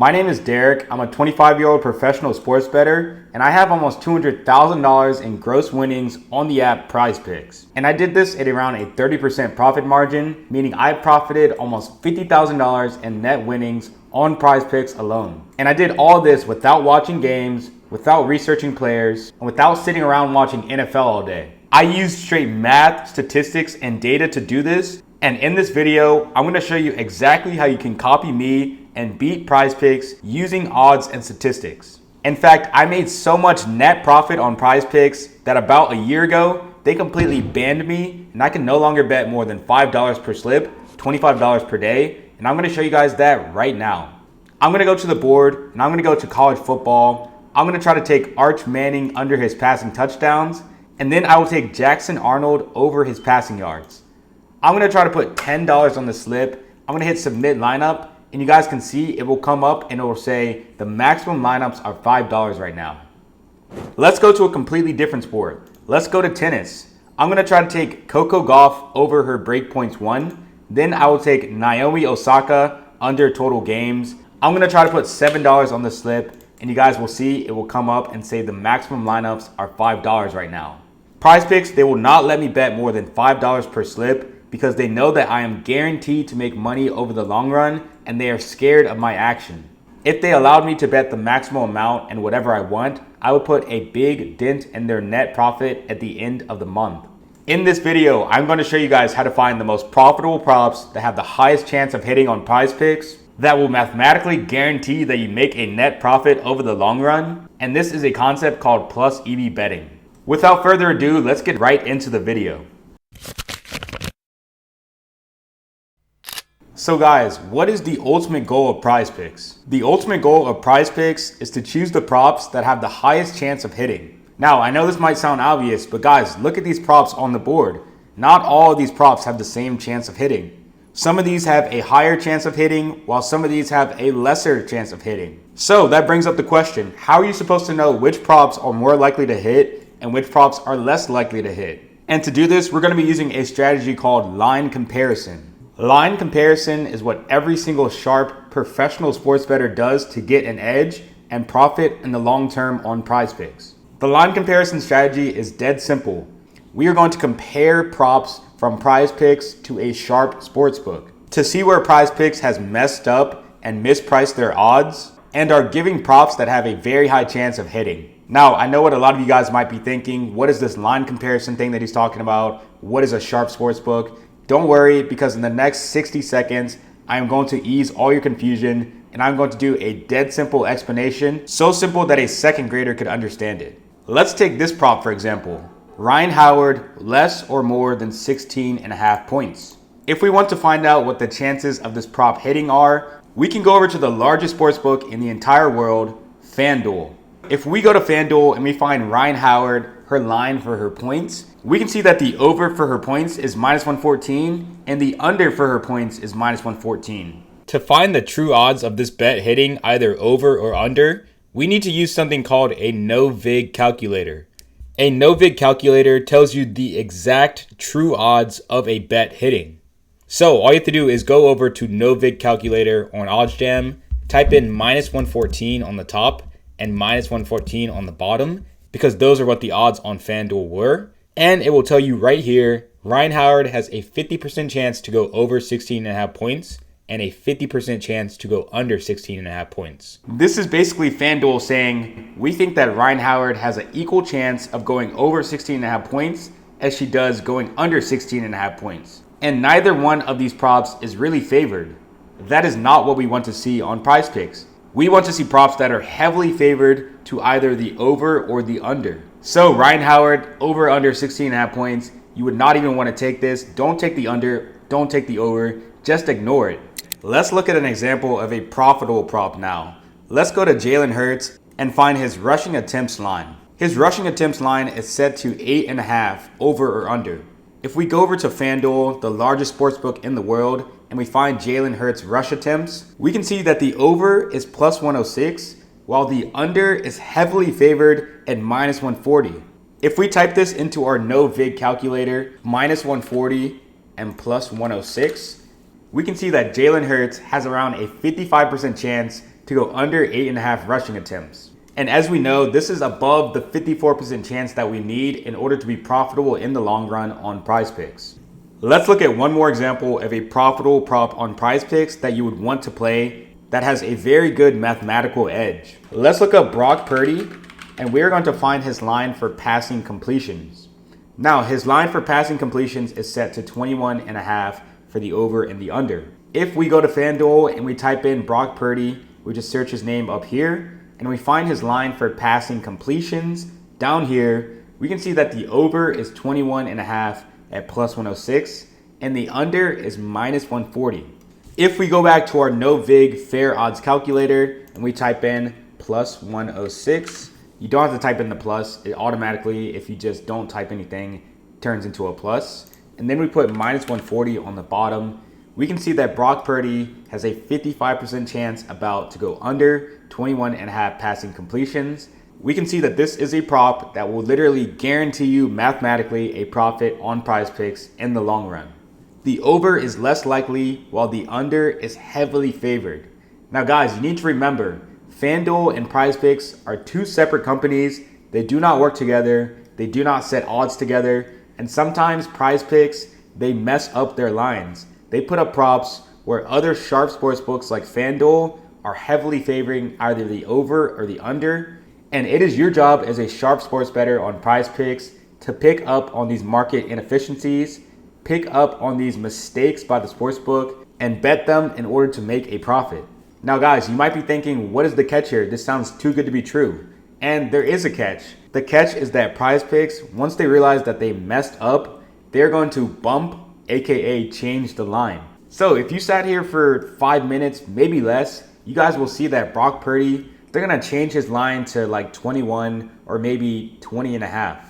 My name is Derek. I'm a 25-year-old professional sports bettor, and I have almost $200,000 in gross winnings on the app PrizePicks. And I did this at around a 30% profit margin, meaning I profited almost $50,000 in net winnings on PrizePicks alone. And I did all this without watching games, without researching players, and without sitting around watching NFL all day. I used straight math, statistics, and data to do this. And in this video, I'm going to show you exactly how you can copy me and beat PrizePicks using odds and statistics. In fact, I made so much net profit on PrizePicks that about a year ago, they completely banned me and I can no longer bet more than $5 per slip, $25 per day. And I'm going to show you guys that right now. I'm going to go to the board and I'm going to go to college football. I'm going to try to take Arch Manning under his passing touchdowns. And then I will take Jackson Arnold over his passing yards. I'm going to try to put $10 on the slip. I'm going to hit submit lineup, and you guys can see it will come up and it will say the maximum lineups are $5 right now. Let's go to a completely different sport. Let's go to tennis. I'm going to try to take Coco Gauff over her breakpoints won. Then I will take Naomi Osaka under total games. I'm going to try to put $7 on the slip, and you guys will see it will come up and say the maximum lineups are $5 right now. PrizePicks, they will not let me bet more than $5 per slip, because they know that I am guaranteed to make money over the long run and they are scared of my action. If they allowed me to bet the maximum amount and whatever I want, I would put a big dent in their net profit at the end of the month. In this video, I'm going to show you guys how to find the most profitable props that have the highest chance of hitting on PrizePicks that will mathematically guarantee that you make a net profit over the long run. And this is a concept called plus EV betting. Without further ado, let's get right into the video. So guys, what is the ultimate goal of PrizePicks? The ultimate goal of PrizePicks is to choose the props that have the highest chance of hitting. Now, I know this might sound obvious, but guys, look at these props on the board. Not all of these props have the same chance of hitting. Some of these have a higher chance of hitting, while some of these have a lesser chance of hitting. So that brings up the question, how are you supposed to know which props are more likely to hit and which props are less likely to hit? And to do this, we're going to be using a strategy called line comparison. Line comparison is what every single sharp professional sports bettor does to get an edge and profit in the long term on PrizePicks. The line comparison strategy is dead simple. We are going to compare props from PrizePicks to a sharp sportsbook to see where PrizePicks has messed up and mispriced their odds and are giving props that have a very high chance of hitting. Now, I know what a lot of you guys might be thinking. What is this line comparison thing that he's talking about? What is a sharp sportsbook? Don't worry, because in the next 60 seconds, I am going to ease all your confusion and I'm going to do a dead simple explanation, so simple that a second grader could understand it. Let's take this prop for example. Ryan Howard, less or more than 16.5 points. If we want to find out what the chances of this prop hitting are, we can go over to the largest sportsbook in the entire world, Fanduel. If we go to Fanduel and we find Ryan Howard, her line for her points, we can see that the over for her points is -114 and the under for her points is -114. To find the true odds of this bet hitting either over or under, we need to use something called a No-Vig calculator. A No-Vig calculator tells you the exact true odds of a bet hitting. So all you have to do is go over to No-Vig calculator on OddsJam, type in -114 on the top and -114 on the bottom, because those are what the odds on FanDuel were. And it will tell you right here, Ryan Howard has a 50% chance to go over 16.5 points and a 50% chance to go under 16.5 points. This is basically FanDuel saying, we think that Ryan Howard has an equal chance of going over 16.5 points as she does going under 16.5 points. And neither one of these props is really favored. That is not what we want to see on PrizePicks. We want to see props that are heavily favored to either the over or the under. So Ryan Howard, over under 16.5 points. You would not even want to take this. Don't take the under, don't take the over, just ignore it. Let's look at an example of a profitable prop now. Let's go to Jalen Hurts and find his rushing attempts line. His rushing attempts line is set to 8.5 over or under. If we go over to FanDuel, the largest sportsbook in the world, and we find Jalen Hurts rush attempts, we can see that the over is +106, while the under is heavily favored at -140. If we type this into our No-Vig calculator, -140 and +106, we can see that Jalen Hurts has around a 55% chance to go under 8.5 rushing attempts. And as we know, this is above the 54% chance that we need in order to be profitable in the long run on PrizePicks. Let's look at one more example of a profitable prop on PrizePicks that you would want to play that has a very good mathematical edge. Let's look up Brock Purdy, and we're going to find his line for passing completions. Now, his line for passing completions is set to 21.5 for the over and the under. If we go to Fanduel and we type in Brock Purdy, we just search his name up here, and we find his line for passing completions down here, we can see that the over is 21.5 at plus 106, and the under is minus 140. If we go back to our No-Vig fair odds calculator and we type in plus 106, you don't have to type in the plus. It automatically, if you just don't type anything, turns into a plus. And then we put minus 140 on the bottom. We can see that Brock Purdy has a 55% chance about to go under 21.5 passing completions. We can see that this is a prop that will literally guarantee you mathematically a profit on PrizePicks in the long run. The over is less likely while the under is heavily favored. Now guys, you need to remember, FanDuel and PrizePicks are two separate companies. They do not work together. They do not set odds together. And sometimes PrizePicks, they mess up their lines. They put up props where other sharp sportsbooks like FanDuel are heavily favoring either the over or the under. And it is your job as a sharp sports bettor on PrizePicks to pick up on these market inefficiencies, pick up on these mistakes by the sportsbook, and bet them in order to make a profit. Now guys, you might be thinking, what is the catch here? This sounds too good to be true. And there is a catch. The catch is that PrizePicks, once they realize that they messed up, they're going to bump, aka change the line. So if you sat here for 5 minutes, maybe less, you guys will see that Brock Purdy, they're going to change his line to like 21 or maybe 20.5.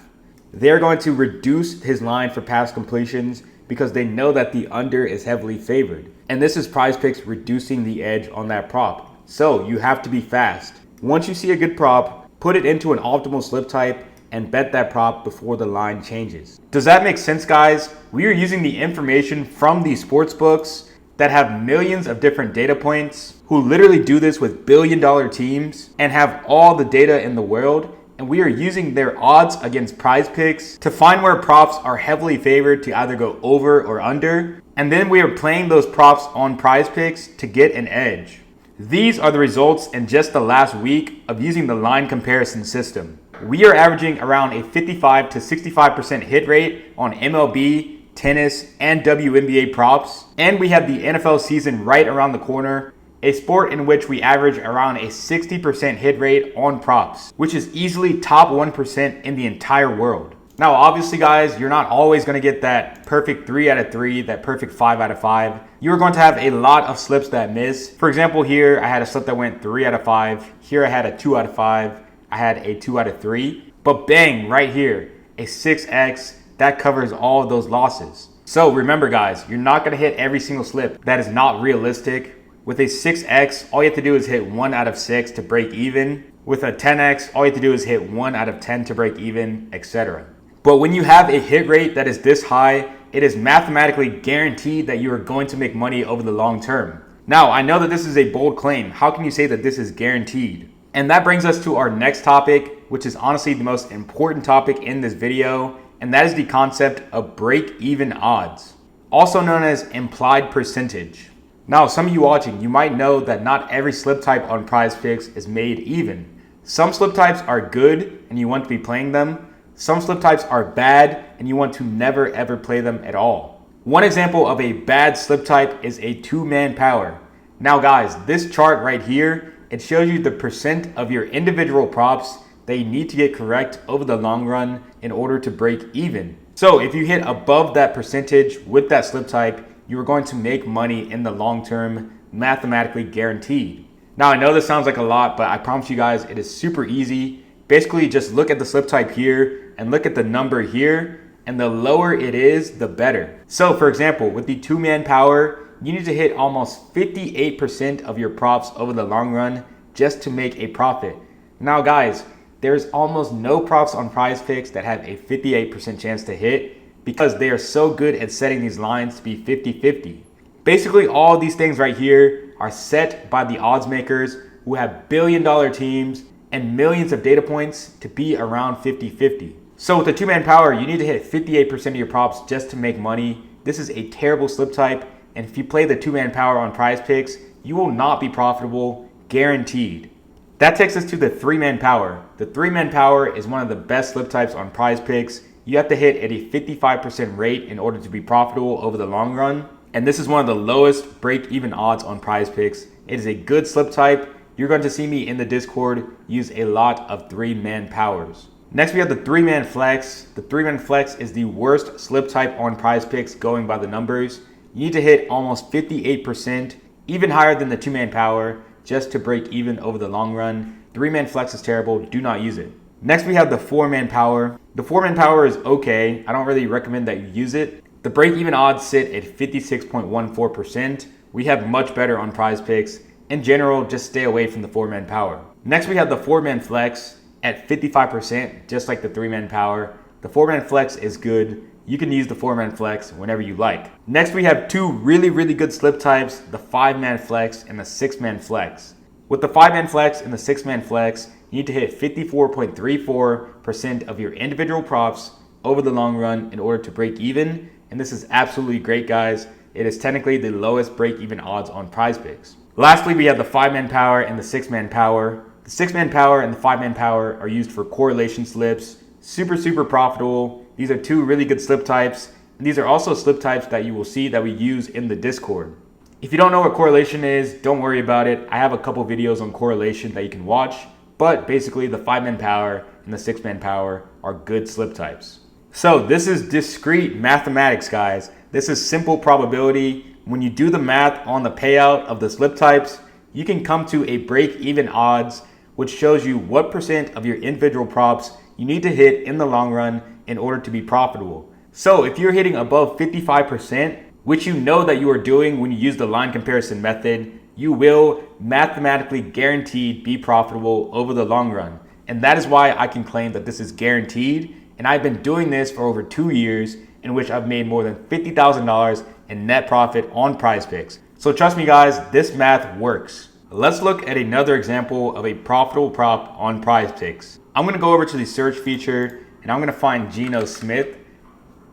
They're going to reduce his line for pass completions because they know that the under is heavily favored. And this is PrizePicks reducing the edge on that prop. So you have to be fast. Once you see a good prop, put it into an optimal slip type and bet that prop before the line changes. Does that make sense, guys? We are using the information from these sports books that have millions of different data points, who literally do this with billion-dollar teams and have all the data in the world. And we are using their odds against PrizePicks to find where props are heavily favored to either go over or under. And then we are playing those props on PrizePicks to get an edge. These are the results in just the last week of using the line comparison system. We are averaging around a 55 to 65% hit rate on MLB, tennis, and WNBA props. And we have the NFL season right around the corner, a sport in which we average around a 60% hit rate on props, which is easily top 1% in the entire world. Now, obviously, guys, you're not always going to get that perfect 3 out of 3, that perfect 5 out of 5. You're going to have a lot of slips that miss. For example, here, I had a slip that went 3 out of 5. Here, I had a 2 out of 5. I had a 2 out of 3. But bang, right here, a 6X, that covers all of those losses. So remember, guys, you're not going to hit every single slip. That is not realistic. With a 6X, all you have to do is hit 1 out of 6 to break even. With a 10X, all you have to do is hit 1 out of 10 to break even, etc. But when you have a hit rate that is this high, it is mathematically guaranteed that you are going to make money over the long term. Now, I know that this is a bold claim. How can you say that this is guaranteed? And that brings us to our next topic, which is honestly the most important topic in this video, and that is the concept of break-even odds, also known as implied percentage. Now, some of you watching, you might know that not every slip type on PrizePicks is made even. Some slip types are good and you want to be playing them. Some slip types are bad and you want to never ever play them at all. One example of a bad slip type is a 2-man power. Now guys, this chart right here, it shows you the percent of your individual props that you need to get correct over the long run in order to break even. So if you hit above that percentage with that slip type, you are going to make money in the long term, mathematically guaranteed. Now, I know this sounds like a lot, but I promise you guys, it is super easy. Basically, just look at the slip type here and look at the number here, and the lower it is, the better. So for example, with the 2-man power, you need to hit almost 58% of your props over the long run just to make a profit. Now guys, there's almost no props on PrizePicks that have a 58% chance to hit, because they are so good at setting these lines to be 50-50. Basically, all these things right here are set by the odds makers who have billion-dollar teams and millions of data points to be around 50-50. So with the two-man power, you need to hit 58% of your props just to make money. This is a terrible slip type, and if you play the two-man power on PrizePicks, you will not be profitable, guaranteed. That takes us to the three-man power. The three-man power is one of the best slip types on PrizePicks. You have to hit at a 55% rate in order to be profitable over the long run. And this is one of the lowest break-even odds on PrizePicks. It is a good slip type. You're going to see me in the Discord use a lot of three-man powers. Next, we have the three-man flex. The three-man flex is the worst slip type on PrizePicks going by the numbers. You need to hit almost 58%, even higher than the two-man power, just to break even over the long run. Three-man flex is terrible. Do not use it. Next, we have the four-man power. The four-man power is okay. I don't really recommend that you use it. The break-even odds sit at 56.14%. We have much better on PrizePicks. In general, just stay away from the four-man power. Next, we have the four-man flex at 55%, just like the three-man power. The four-man flex is good. You can use the four-man flex whenever you like. Next, we have two really good slip types, the five-man flex and the six-man flex. With the five-man flex and the six-man flex, you need to hit 54.34% of your individual props over the long run in order to break even. And this is absolutely great, guys. It is technically the lowest break-even odds on PrizePicks. Lastly, we have the five-man power and the six-man power. The six-man power and the five-man power are used for correlation slips. Super profitable. These are two really good slip types. And these are also slip types that you will see that we use in the Discord. If you don't know what correlation is, don't worry about it. I have a couple videos on correlation that you can watch. But basically, the five-man power and the six-man power are good slip types. So this is discrete mathematics, guys. This is simple probability. When you do the math on the payout of the slip types, you can come to a break-even odds, which shows you what percent of your individual props you need to hit in the long run in order to be profitable. So if you're hitting above 55%, which you know that you are doing when you use the line comparison method, you will mathematically guaranteed be profitable over the long run. And that is why I can claim that this is guaranteed. And I've been doing this for over 2 years, in which I've made more than $50,000 in net profit on PrizePicks. So trust me, guys, this math works. Let's look at another example of a profitable prop on PrizePicks. I'm gonna go over to the search feature and I'm gonna find Geno Smith,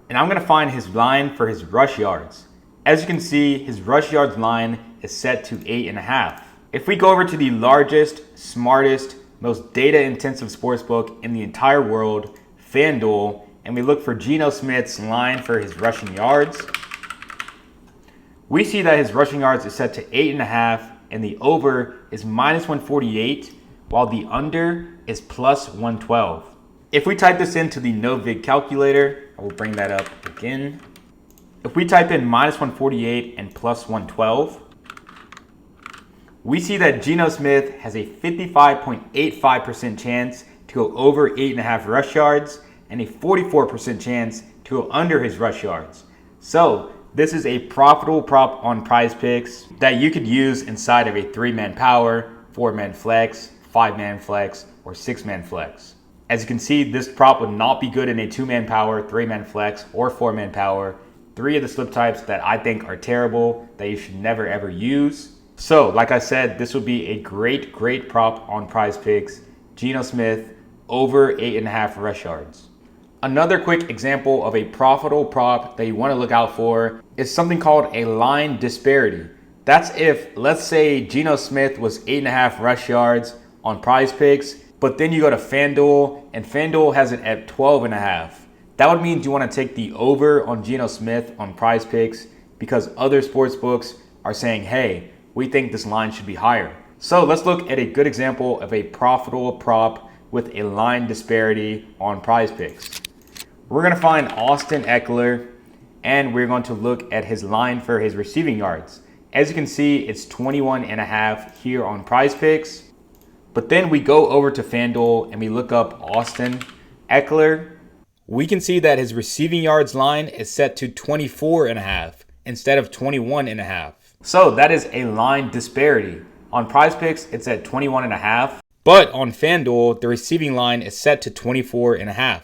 and I'm gonna find his line for his rush yards. As you can see, his rush yards line is set to 8.5. If we go over to the largest, smartest, most data-intensive sportsbook in the entire world, Fanduel, and we look for Geno Smith's line for his rushing yards, we see that his rushing yards is set to 8.5, and the over is -148, while the under is +112. If we type this into the No-Vig calculator, I will bring that up again. If we type in -148 and +112, we see that Geno Smith has a 55.85% chance to go over 8.5 rush yards and a 44% chance to go under his rush yards. So this is a profitable prop on PrizePicks that you could use inside of a three-man power, four-man flex, five-man flex, or six-man flex. As you can see, this prop would not be good in a two-man power, three-man flex, or four-man power. Three of the slip types that I think are terrible that you should never ever use. So like I said, this would be a great prop on PrizePicks. Geno Smith over 8.5 rush yards. Another quick example of a profitable prop that you want to look out for is something called a line disparity. That's if, let's say, Geno Smith was 8.5 rush yards on PrizePicks, but then you go to Fanduel and Fanduel has it at 12.5. That would mean you want to take the over on Geno Smith on PrizePicks because other sportsbooks are saying, hey, we think this line should be higher. So let's look at a good example of a profitable prop with a line disparity on PrizePicks. We're going to find Austin Eckler, and we're going to look at his line for his receiving yards. As you can see, it's 21.5 here on PrizePicks. But then we go over to FanDuel and we look up Austin Eckler. We can see that his receiving yards line is set to 24.5 instead of 21.5. So that is a line disparity. On PrizePicks, it's at 21.5. But on FanDuel, the receiving line is set to 24.5.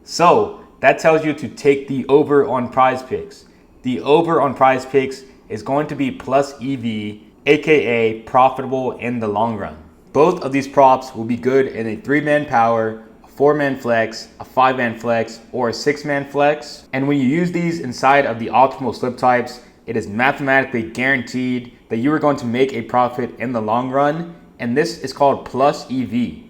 So that tells you to take the over on PrizePicks. The over on PrizePicks is going to be plus EV, aka profitable in the long run. Both of these props will be good in a 3-man power, a 4-man flex, a 5-man flex, or a 6-man flex. And when you use these inside of the optimal slip types, it is mathematically guaranteed that you are going to make a profit in the long run. And this is called plus EV.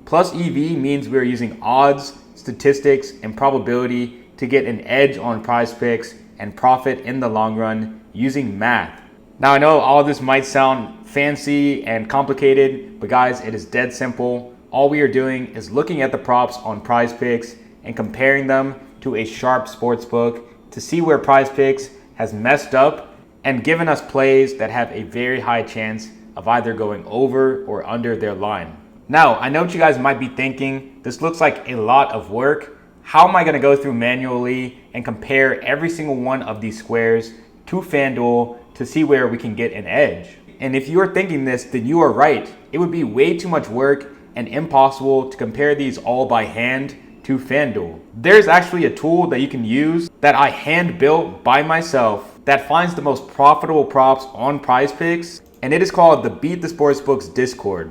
Plus EV means we are using odds, statistics, and probability to get an edge on PrizePicks and profit in the long run using math. Now I know all of this might sound fancy and complicated, but guys, it is dead simple. All we are doing is looking at the props on PrizePicks and comparing them to a sharp sportsbook to see where PrizePicks has messed up and given us plays that have a very high chance of either going over or under their line. Now, I know what you guys might be thinking. This looks like a lot of work. How am I going to go through manually and compare every single one of these squares to Fanduel to see where we can get an edge? And if you are thinking this, then you are right. It would be way too much work and impossible to compare these all by hand to Fanduel. There's actually a tool that you can use that I hand built by myself that finds the most profitable props on PrizePicks, and it is called the Beat the Sportsbooks Discord.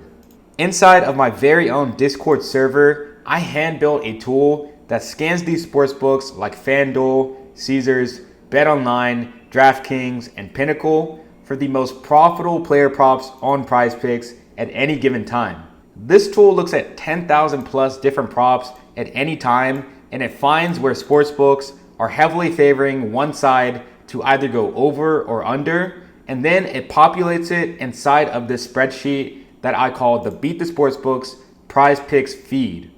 Inside of my very own Discord server, I hand built a tool that scans these sportsbooks like Fanduel, Caesars, BetOnline, DraftKings, and Pinnacle for the most profitable player props on PrizePicks at any given time. This tool looks at 10,000 plus different props at any time, and it finds where sportsbooks are heavily favoring one side to either go over or under, and then it populates it inside of this spreadsheet that I call the Beat the Sportsbooks PrizePicks feed.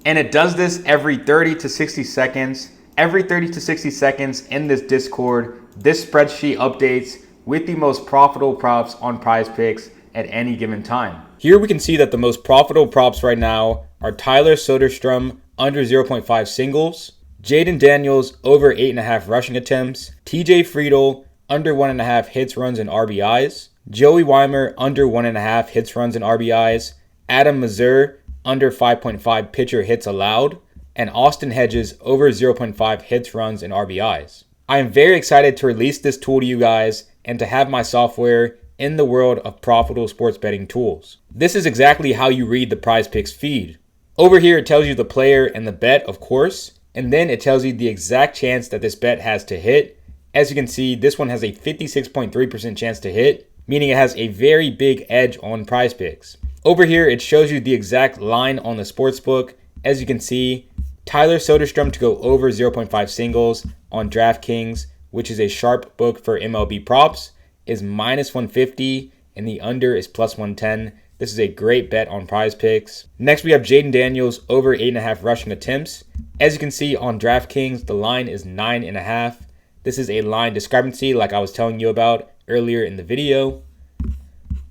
And it does this every 30 to 60 seconds. Every 30 to 60 seconds in this Discord, this spreadsheet updates with the most profitable props on PrizePicks at any given time. Here we can see that the most profitable props right now are Tyler Soderstrom under 0.5 singles, Jaden Daniels over 8.5 rushing attempts, TJ Friedel under 1.5 hits, runs, and RBIs, Joey Weimer under 1.5 hits, runs, and RBIs, Adam Mazur under 5.5 pitcher hits allowed, and Austin Hedges over 0.5 hits, runs, and RBIs. I am very excited to release this tool to you guys and to have my software in the world of profitable sports betting tools. This is exactly how you read the PrizePicks feed. Over here it tells you the player and the bet, of course, and then it tells you the exact chance that this bet has to hit. As you can see, this one has a 56.3% chance to hit, meaning it has a very big edge on PrizePicks. Over here, it shows you the exact line on the sportsbook. As you can see, Tyler Soderstrom to go over 0.5 singles on DraftKings, which is a sharp book for MLB props, is minus 150, and the under is plus 110. This is a great bet on PrizePicks. Next, we have Jaden Daniels over 8.5 rushing attempts. As you can see on DraftKings, the line is 9.5. This is a line discrepancy like I was telling you about earlier in the video.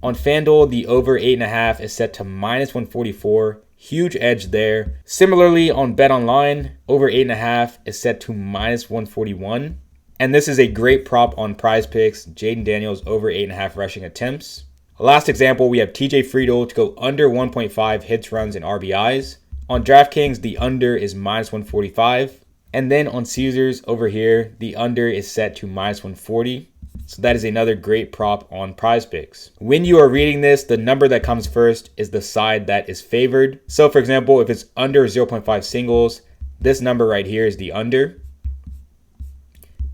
On Fanduel, the over 8.5 is set to minus 144. Huge edge there. Similarly, on BetOnline, over 8.5 is set to minus 141. And this is a great prop on PrizePicks. Jaden Daniels over 8.5 rushing attempts. Last example, we have TJ Friedel to go under 1.5 hits, runs, and RBIs. On DraftKings, the under is minus 145. And then on Caesars over here, the under is set to minus 140. So that is another great prop on PrizePicks. When you are reading this, the number that comes first is the side that is favored. So for example, if it's under 0.5 singles, this number right here is the under.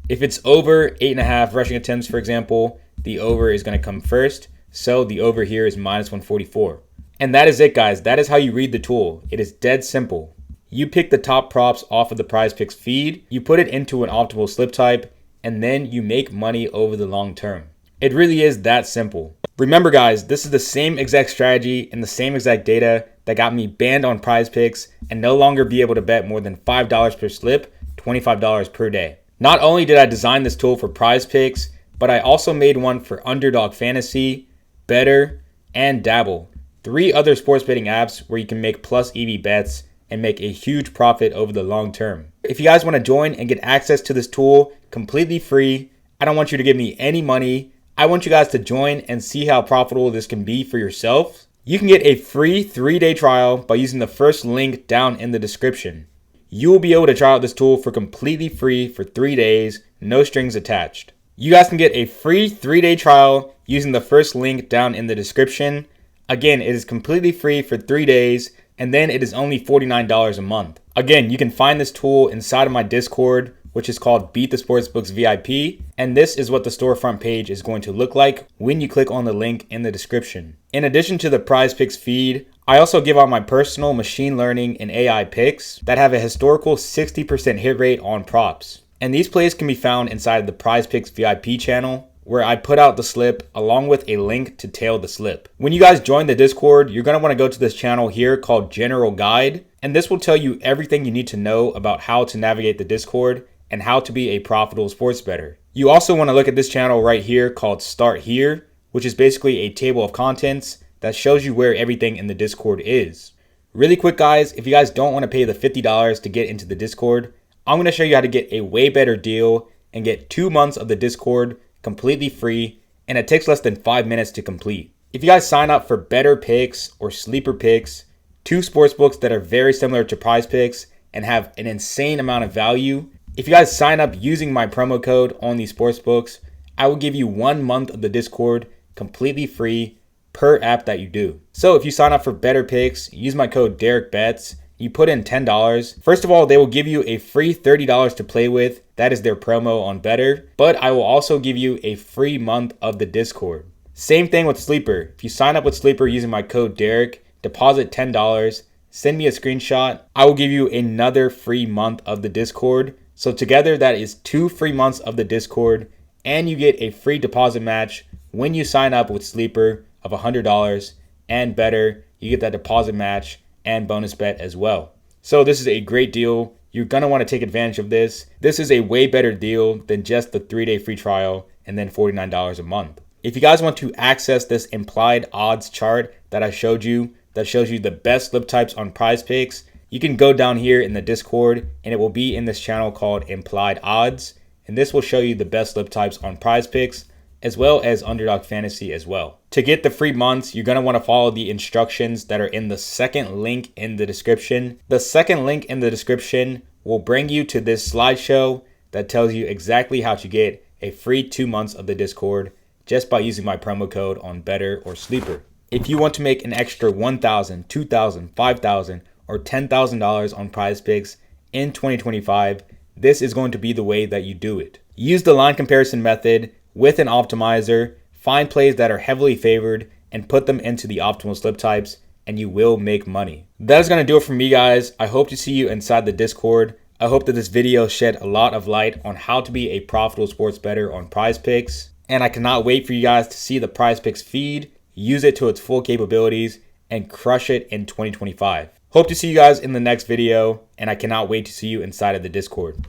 If it's over 8.5 rushing attempts, for example, the over is going to come first. So the over here is minus 144. And that is it, guys. That is how you read the tool. It is dead simple. You pick the top props off of the PrizePicks feed, you put it into an optimal slip type, and then you make money over the long term. It really is that simple. Remember, guys, this is the same exact strategy and the same exact data that got me banned on PrizePicks and no longer be able to bet more than $5 per slip, $25 per day. Not only did I design this tool for PrizePicks, but I also made one for Underdog Fantasy, Betr, and Dabble. 3 other sports betting apps where you can make plus EV bets and make a huge profit over the long term. If you guys want to join and get access to this tool completely free, I don't want you to give me any money. I want you guys to join and see how profitable this can be for yourself. You can get a free 3-day trial by using the first link down in the description. You will be able to try out this tool for completely free for 3 days, no strings attached. You guys can get a free 3-day trial using the first link down in the description. Again, it is completely free for 3 days, and then it is only $49 a month. Again, you can find this tool inside of my Discord, which is called Beat the Sportsbooks VIP, and this is what the storefront page is going to look like when you click on the link in the description. In addition to the PrizePicks feed, I also give out my personal machine learning and AI picks that have a historical 60% hit rate on props. And these plays can be found inside of the PrizePicks VIP channel, where I put out the slip along with a link to tail the slip. When you guys join the Discord, you're going to want to go to this channel here called General Guide, and this will tell you everything you need to know about how to navigate the Discord and how to be a profitable sports bettor. You also want to look at this channel right here called Start Here, which is basically a table of contents that shows you where everything in the Discord is. Really quick guys, if you guys don't want to pay the $50 to get into the Discord, I'm going to show you how to get a way better deal and get 2 months of the Discord completely free, and it takes less than 5 minutes to complete. If you guys sign up for Betr picks or sleeper picks, two sportsbooks that are very similar to PrizePicks and have an insane amount of value, if you guys sign up using my promo code on these sportsbooks, I will give you 1 month of the Discord completely free per app that you do. So if you sign up for Betr picks, use my code DerekBets, you put in $10. First of all, they will give you a free $30 to play with. That is their promo on Betr. But I will also give you a free month of the Discord. Same thing with Sleeper. If you sign up with Sleeper using my code Derek, deposit $10, send me a screenshot, I will give you another free month of the Discord. So together that is 2 free months of the Discord, and you get a free deposit match when you sign up with Sleeper of $100, and Betr, you get that deposit match and bonus bet as well. So this is a great deal. You're going to want to take advantage of this. This is a way better deal than just the 3-day free trial and then $49 a month. If you guys want to access this implied odds chart that I showed you, that shows you the best slip types on PrizePicks, you can go down here in the Discord, and it will be in this channel called Implied Odds. And this will show you the best slip types on PrizePicks, as well as Underdog Fantasy as well. To get the free months, you're going to want to follow the instructions that are in the second link in the description. The second link in the description will bring you to this slideshow that tells you exactly how to get a free 2 months of the Discord just by using my promo code on Betr or Sleeper. If you want to make an extra $1,000, $2,000, $5,000, or $10,000 on PrizePicks in 2025, this is going to be the way that you do it. Use the line comparison method with an optimizer, find plays that are heavily favored, and put them into the optimal slip types, and you will make money. That is going to do it for me, guys. I hope to see you inside the Discord. I hope that this video shed a lot of light on how to be a profitable sports bettor on PrizePicks, and I cannot wait for you guys to see the PrizePicks feed, use it to its full capabilities, and crush it in 2025. Hope to see you guys in the next video, and I cannot wait to see you inside of the Discord.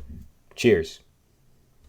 Cheers.